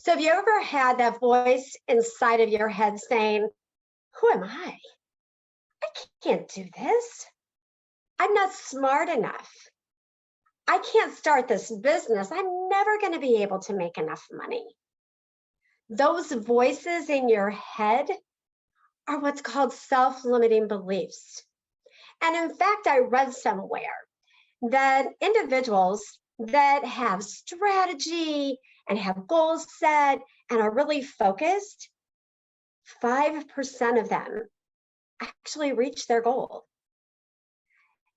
So have you ever had that voice inside of your head saying, who am I? I can't do this. I'm not smart enough. I can't start this business. I'm never going to be able to make enough money. Those voices in your head are what's called self-limiting beliefs. And in fact, I read somewhere that individuals that have strategy and have goals set and are really focused, 5% of them actually reach their goal.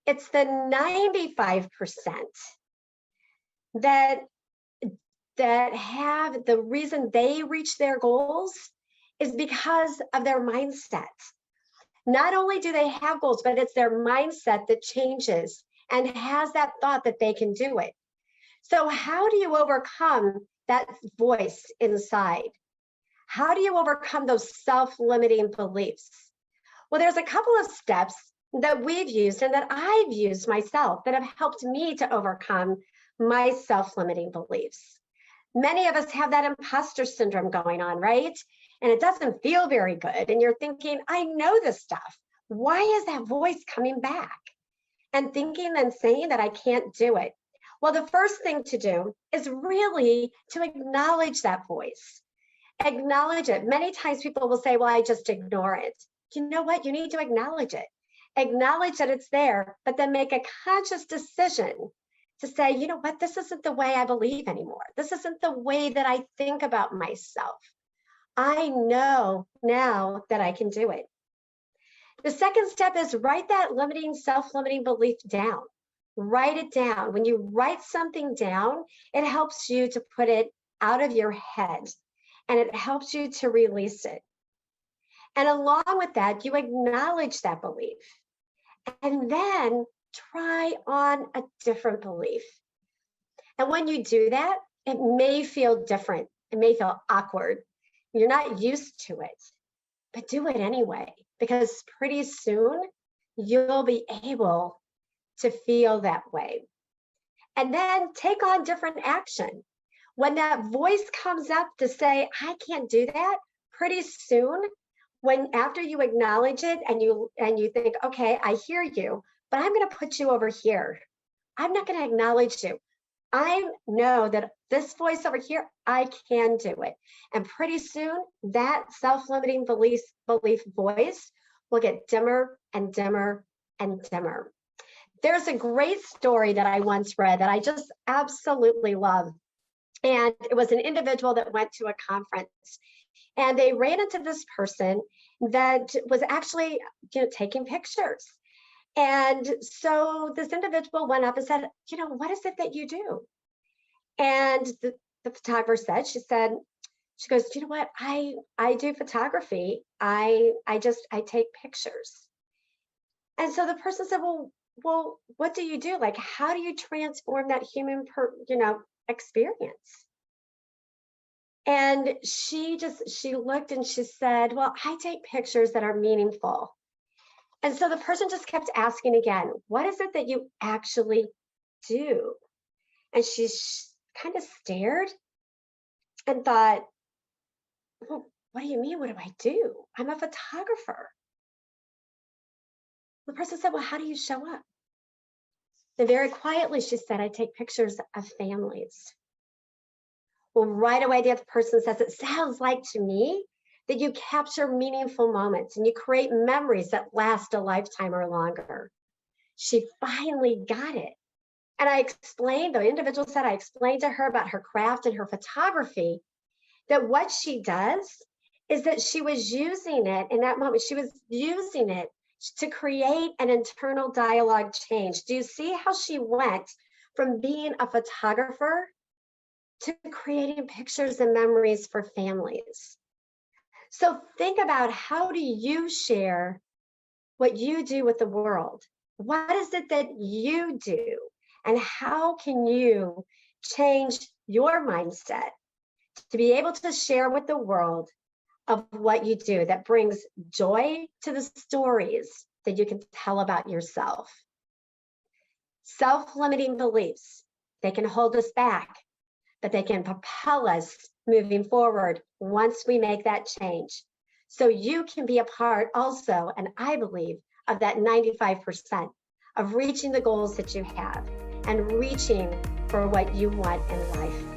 It's the 95% that have the reason they reach their goals is because of their mindset. Not only do they have goals, but it's their mindset that changes and has that thought that they can do it. So how do you overcome that voice inside? How do you overcome those self-limiting beliefs? Well, there's a couple of steps that we've used and that I've used myself that have helped me to overcome my self-limiting beliefs. Many of us have that imposter syndrome going on, right? And it doesn't feel very good. And you're thinking, I know this stuff. Why is that voice coming back? And thinking and saying that I can't do it. Well, the first thing to do is really to acknowledge that voice. Acknowledge it. Many times people will say, well, I just ignore it. You know what? You need to acknowledge it. Acknowledge that it's there, but then make a conscious decision to say, you know what? This isn't the way I believe anymore. This isn't the way that I think about myself. I know now that I can do it. The second step is write that self-limiting belief down. Write it down. When you write something down, it helps you to put it out of your head and it helps you to release it. And along with that, you acknowledge that belief and then try on a different belief. And when you do that, it may feel different. It may feel awkward. You're not used to it, but do it anyway, because pretty soon you'll be able to feel that way. And then take on different action. When that voice comes up to say, I can't do that, pretty soon, after you acknowledge it and you think, okay, I hear you, but I'm going to put you over here. I'm not going to acknowledge you. I know that this voice over here, I can do it. And pretty soon, that self-limiting belief voice will get dimmer and dimmer and dimmer. There's a great story that I once read that I just absolutely love. And it was an individual that went to a conference and they ran into this person that was actually, taking pictures. And so this individual went up and said, what is it that you do? And the photographer said, she goes, you know what? I do photography. I take pictures. And so the person said, well, what do you do? Like, how do you transform that human, experience? And she looked and she said, well, I take pictures that are meaningful. And so the person just kept asking again, what is it that you actually do? And she kind of stared and thought, well, what do you mean? What do I do? I'm a photographer. The person said, well, how do you show up? And very quietly, she said, I take pictures of families. Well, right away, the other person says, it sounds like to me that you capture meaningful moments and you create memories that last a lifetime or longer. She finally got it. And the individual said, I explained to her about her craft and her photography, that what she does is that she was using it in that moment. She was using it to create an internal dialogue change. Do you see how she went from being a photographer to creating pictures and memories for families? So think about, how do you share what you do with the world? What is it that you do? And how can you change your mindset to be able to share with the world of what you do that brings joy to the stories that you can tell about yourself? Self-limiting beliefs, they can hold us back, but they can propel us moving forward once we make that change. So you can be a part also, and I believe, of that 95% of reaching the goals that you have and reaching for what you want in life.